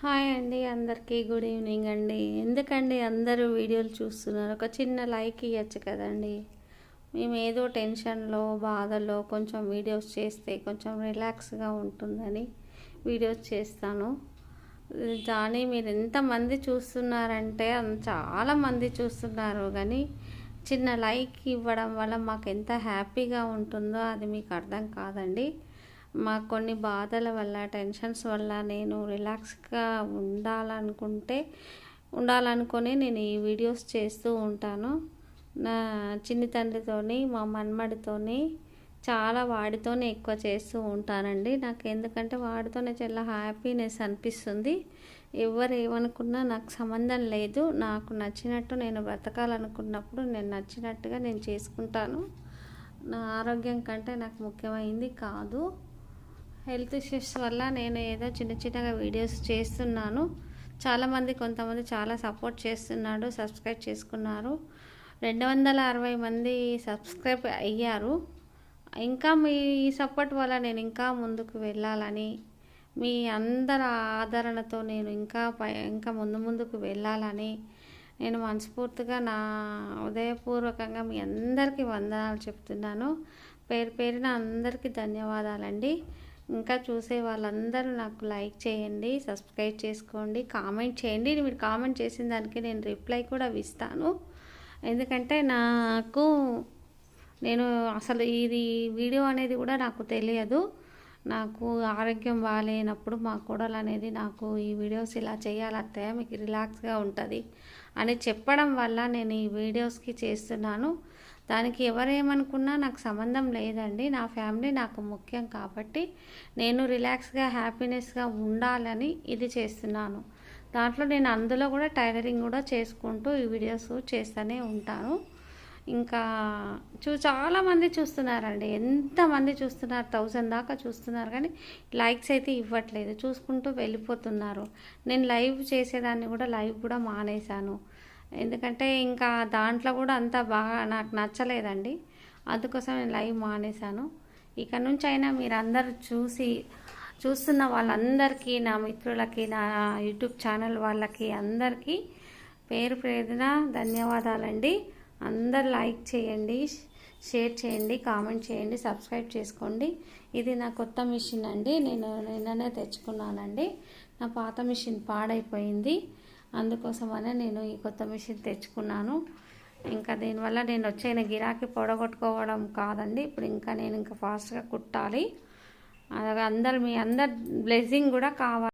Hi అండి, అందరికీ good evening అండి. ఎందుకండి అందరూ వీడియోలు చూస్తున్నారు? ఒక చిన్న లైక్ ఇవ్వచ్చు కదండి. మేము ఏదో టెన్షన్లో బాధలో కొంచెం వీడియోస్ చేస్తే కొంచెం రిలాక్స్గా ఉంటుందని వీడియోస్ చేస్తాను. కానీ మీరు ఎంతమంది చూస్తున్నారంటే చాలామంది చూస్తున్నారు, కానీ చిన్న లైక్ ఇవ్వడం వల్ల మాకు ఎంత హ్యాపీగా ఉంటుందో అది మీకు అర్థం కాదండి. మాకు కొన్ని బాధల వల్ల టెన్షన్స్ వల్ల నేను రిలాక్స్గా ఉండాలనుకొని నేను ఈ వీడియోస్ చేస్తూ ఉంటాను. నా చిన్ని తండ్రితోని మా మన్మడితోని వాడితోనే ఎక్కువ చేస్తూ ఉంటానండి. నాకు ఎందుకంటే వాడితోనే చాలా హ్యాపీనెస్ అనిపిస్తుంది. ఎవరు ఏమనుకున్నా నాకు సంబంధం లేదు. నాకు నచ్చినట్టు నేను బ్రతకాలనుకున్నప్పుడు నేను నచ్చినట్టుగా నేను చేసుకుంటాను. నా ఆరోగ్యం కంటే నాకు ముఖ్యమైనది కాదు. హెల్త్ ఇష్యూస్ వల్ల నేను ఏదో చిన్నగా వీడియోస్ చేస్తున్నాను. కొంతమంది చాలా సపోర్ట్ చేస్తున్నాడు, సబ్స్క్రైబ్ చేసుకున్నారు. 260 మంది సబ్స్క్రైబ్ అయ్యారు. ఇంకా మీ సపోర్ట్ వల్ల నేను ఇంకా ముందుకు వెళ్ళాలని, మీ అందరి ఆదరణతో నేను ఇంకా ముందుకు వెళ్ళాలని నేను మనస్ఫూర్తిగా నా హృదయపూర్వకంగా మీ అందరికీ వందనాలు చెప్తున్నాను. పేరున అందరికీ ధన్యవాదాలండి. ఇంకా చూసే వాళ్ళందరూ నాకు లైక్ చేయండి, సబ్స్క్రైబ్ చేసుకోండి, కామెంట్ చేయండి. మీరు కామెంట్ చేసిన దానికి నేను రిప్లై కూడా ఇస్తాను. ఎందుకంటే నేను అసలు ఇది వీడియో అనేది కూడా నాకు తెలియదు. నాకు ఆరోగ్యం బాగాలేనప్పుడు మా కోడలు అనేది నాకు ఈ వీడియోస్ ఇలా చేయాలత్తయ్య, మీకు రిలాక్స్గా ఉంటుంది అని చెప్పడం వల్ల నేను ఈ వీడియోస్కి చేస్తున్నాను. దానికి ఎవరేమనుకున్నా నాకు సంబంధం లేదండి. నా ఫ్యామిలీ నాకు ముఖ్యం కాబట్టి నేను రిలాక్స్గా హ్యాపీనెస్గా ఉండాలని ఇది చేస్తున్నాను. దాంట్లో నేను అందులో కూడా టైలరింగ్ కూడా చేసుకుంటూ ఈ వీడియోస్ చేస్తూనే ఉంటాను. ఇంకా చాలామంది చూస్తున్నారండి. ఎంతమంది చూస్తున్నారు? 1000 దాకా చూస్తున్నారు, కానీ లైక్స్ అయితే ఇవ్వట్లేదు. చూసుకుంటూ వెళ్ళిపోతున్నారు. నేను లైవ్ చేసేదాన్ని కూడా లైవ్ కూడా మానేశాను. ఎందుకంటే ఇంకా దాంట్లో కూడా అంత బాగా నాకు నచ్చలేదండి. అందుకోసం నేను లైవ్ మానేశాను. ఇక నుంచి అయినా మీరు అందరూ చూస్తున్న వాళ్ళందరికీ, నా మిత్రులకి, నా యూట్యూబ్ ఛానల్ వాళ్ళకి అందరికీ పేరున ధన్యవాదాలండి. అందరు లైక్ చేయండి, షేర్ చేయండి, కామెంట్ చేయండి, సబ్స్క్రైబ్ చేసుకోండి. ఇది నా కొత్త మిషన్ అండి. నేను నిన్ననే తెచ్చుకున్నానండి. నా పాత మిషన్ పాడైపోయింది. అందుకోసమనే నేను ఈ కొత్త మిషన్ తెచ్చుకున్నాను. ఇంకా దీనివల్ల నేను వచ్చే గిరాకీ పొడగొట్టుకోవడం కాదండి. ఇప్పుడు నేను ఫాస్ట్గా కుట్టాలి. మీ అందరి బ్లెస్సింగ్ కూడా కావాలి.